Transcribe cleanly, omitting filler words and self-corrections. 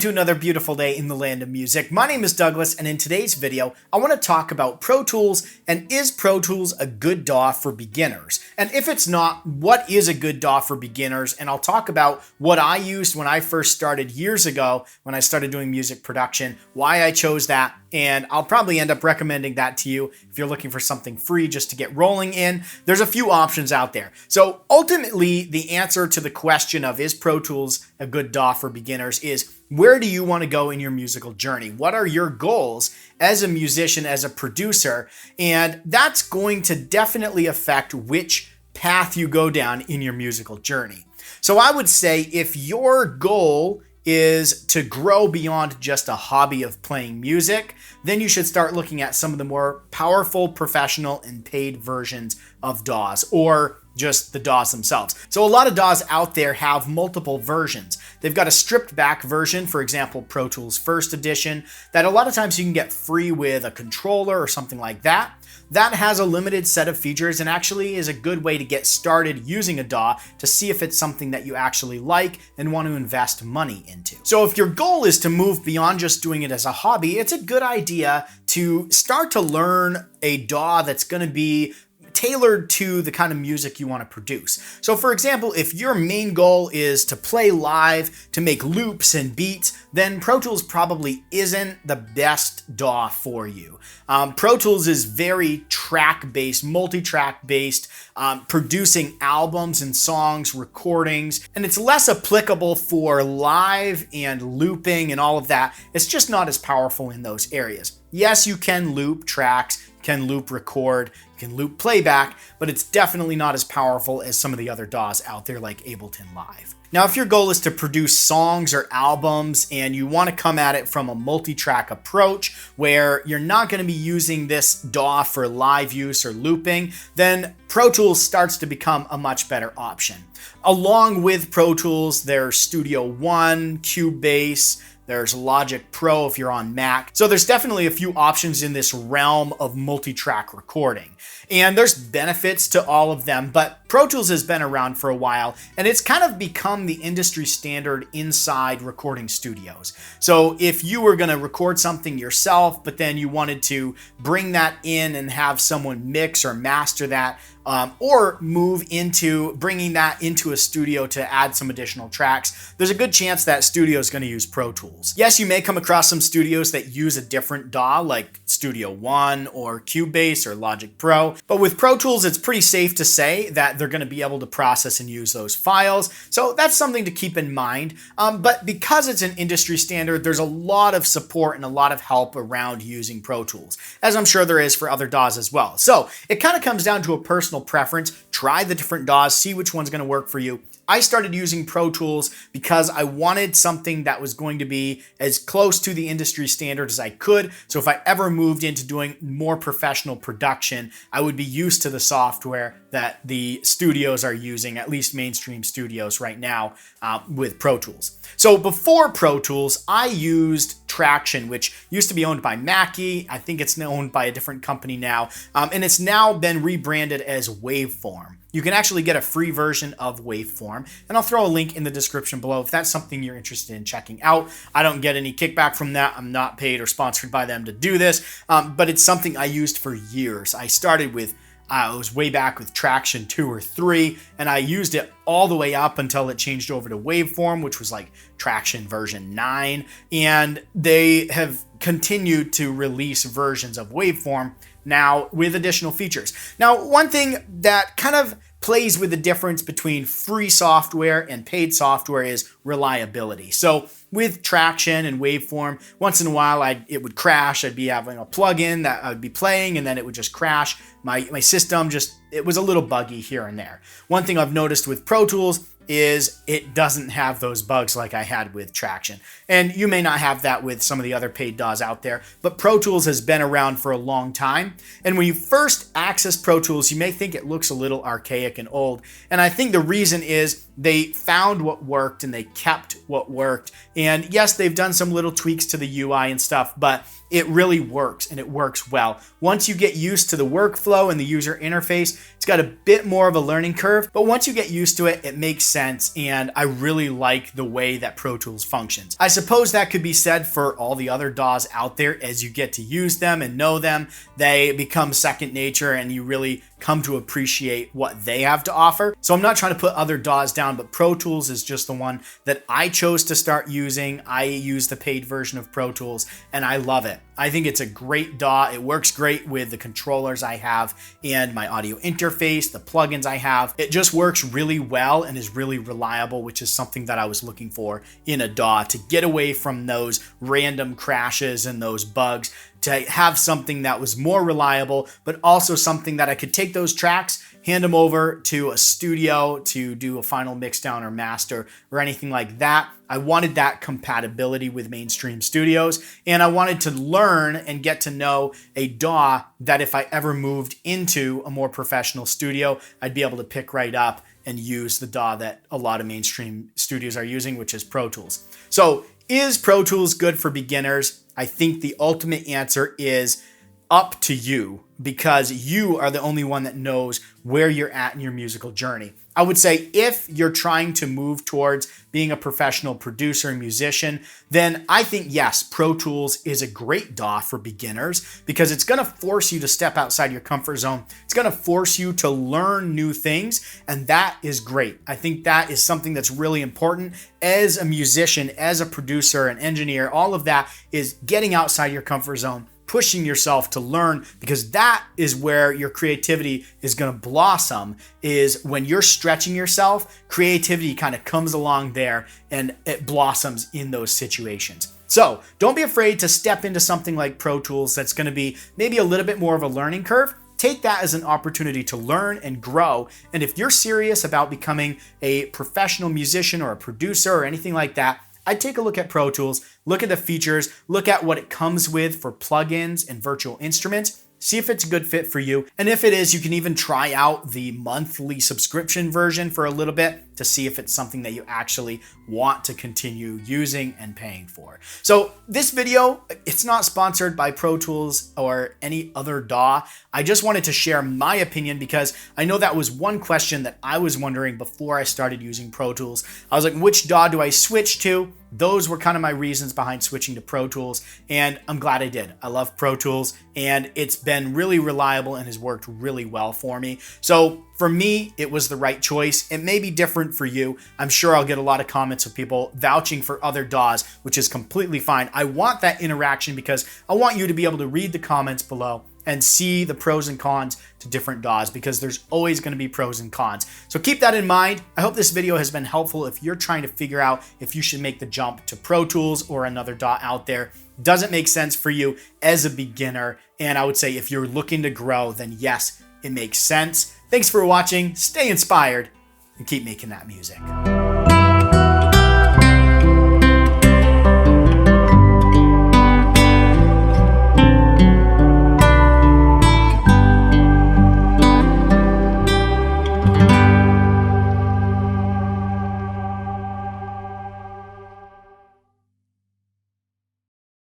Welcome to another beautiful day in the land of music. My name is Douglas, and in today's video, I want to talk about Pro Tools and is Pro Tools a good DAW for beginners? And if it's not, what is a good DAW for beginners? And I'll talk about what I used when I first started years ago when I started doing music production, why I chose that, and I'll probably end up recommending that to you if you're looking for something free just to get rolling in. There's a few options out there. So ultimately, the answer to the question of is Pro Tools a good DAW for beginners is, where do you want to go in your musical journey? What are your goals as a musician, as a producer? And that's going to definitely affect which path you go down in your musical journey. So I would say if your goal is to grow beyond just a hobby of playing music, then you should start looking at some of the more powerful professional and paid versions of DAWs, or just the DAWs themselves. So a lot of DAWs out there have multiple versions. They've got a stripped back version, for example, Pro Tools First Edition, that a lot of times you can get free with a controller or something like that. That has a limited set of features and actually is a good way to get started using a DAW to see if it's something that you actually like and want to invest money into. So if your goal is to move beyond just doing it as a hobby, it's a good idea to start to learn a DAW that's going to be tailored to the kind of music you want to produce. So for example, if your main goal is to play live, to make loops and beats, then Pro Tools probably isn't the best DAW for you. Pro Tools is very track-based, multi-track-based, producing albums and songs, recordings, and it's less applicable for live and looping and all of that. It's just not as powerful in those areas. Yes, you can loop tracks, can loop record, can loop playback, but it's definitely not as powerful as some of the other DAWs out there like Ableton Live. Now, if your goal is to produce songs or albums and you want to come at it from a multi-track approach where you're not going to be using this DAW for live use or looping, then Pro Tools starts to become a much better option. Along with Pro Tools, there's Studio One, Cubase, there's Logic Pro if you're on Mac. So there's definitely a few options in this realm of multi-track recording. And there's benefits to all of them, but Pro Tools has been around for a while and it's kind of become the industry standard inside recording studios. So if you were gonna record something yourself, but then you wanted to bring that in and have someone mix or master that, or move into bringing that into a studio to add some additional tracks, there's a good chance that studio is going to use Pro Tools. Yes, you may come across some studios that use a different DAW like Studio One or Cubase or Logic Pro, but with Pro Tools, it's pretty safe to say that they're going to be able to process and use those files. So that's something to keep in mind. But because it's an industry standard, there's a lot of support and a lot of help around using Pro Tools, as I'm sure there is for other DAWs as well. So it kind of comes down to a personal preference. Try the different DAWs, see which one's going to work for you. I started using Pro Tools because I wanted something that was going to be as close to the industry standard as I could. So if I ever moved into doing more professional production, I would be used to the software that the studios are using, at least mainstream studios right now with Pro Tools. So before Pro Tools, I used Tracktion, which used to be owned by Mackie. I think it's owned by a different company now, and it's now been rebranded as Waveform. You can actually get a free version of Waveform, and I'll throw a link in the description below if that's something you're interested in checking out. I don't get any kickback from that. I'm not paid or sponsored by them to do this, but it's something I used for years. I started with it was way back with Tracktion 2 or 3, and I used it all the way up until it changed over to Waveform, which was like Tracktion version 9, and they have continued to release versions of Waveform now with additional features. Now, one thing that kind of plays with the difference between free software and paid software is reliability. So with Tracktion and Waveform, once in a while it would crash. I'd be having a plugin that I would be playing and then it would just crash. My system it was a little buggy here and there. One thing I've noticed with Pro Tools is it doesn't have those bugs like I had with Tracktion. And you may not have that with some of the other paid DAWs out there, but Pro Tools has been around for a long time. And when you first access Pro Tools, you may think it looks a little archaic and old. And I think the reason is they found what worked and they kept what worked. And yes, they've done some little tweaks to the UI and stuff, but it really works, and it works well. Once you get used to the workflow and the user interface, it's got a bit more of a learning curve, but once you get used to it, it makes sense, and I really like the way that Pro Tools functions. I suppose that could be said for all the other DAWs out there. As you get to use them and know them, they become second nature, and you really come to appreciate what they have to offer. So I'm not trying to put other DAWs down, but Pro Tools is just the one that I chose to start using. I use the paid version of Pro Tools, and I love it. I think it's a great DAW. It works great with the controllers I have and my audio interface, the plugins I have. It just works really well and is really reliable, which is something that I was looking for in a DAW, to get away from those random crashes and those bugs, to have something that was more reliable, but also something that I could take those tracks, hand them over to a studio to do a final mix down or master or anything like that. I wanted that compatibility with mainstream studios, and I wanted to learn and get to know a DAW that if I ever moved into a more professional studio, I'd be able to pick right up and use the DAW that a lot of mainstream studios are using, which is Pro Tools. So is Pro Tools good for beginners? I think the ultimate answer is up to you, because you are the only one that knows where you're at in your musical journey. I would say if you're trying to move towards being a professional producer and musician, then I think yes, Pro Tools is a great DAW for beginners, because it's gonna force you to step outside your comfort zone. It's gonna force you to learn new things, and that is great. I think that is something that's really important as a musician, as a producer, an engineer. All of that is getting outside your comfort zone, pushing yourself to learn, because that is where your creativity is going to blossom. Is when you're stretching yourself, creativity kind of comes along there and it blossoms in those situations. So don't be afraid to step into something like Pro Tools that's going to be maybe a little bit more of a learning curve. Take that as an opportunity to learn and grow. And if you're serious about becoming a professional musician or a producer or anything like that, I'd take a look at Pro Tools, look at the features, look at what it comes with for plugins and virtual instruments, see if it's a good fit for you. And if it is, you can even try out the monthly subscription version for a little bit to see if it's something that you actually want to continue using and paying for. So this video, it's not sponsored by Pro Tools or any other DAW. I just wanted to share my opinion, because I know that was one question that I was wondering before I started using Pro Tools. I was like, which DAW do I switch to? Those were kind of my reasons behind switching to Pro Tools, and I'm glad I did. I love Pro Tools, and it's been really reliable and has worked really well for me. So for me, it was the right choice. It may be different for you. I'm sure I'll get a lot of comments of people vouching for other DAWs, which is completely fine. I want that interaction because I want you to be able to read the comments below and see the pros and cons to different DAWs, because there's always going to be pros and cons. So keep that in mind. I hope this video has been helpful if you're trying to figure out if you should make the jump to Pro Tools or another DAW out there. Doesn't make sense for you as a beginner. And I would say if you're looking to grow, then yes, it makes sense. Thanks for watching. Stay inspired and keep making that music.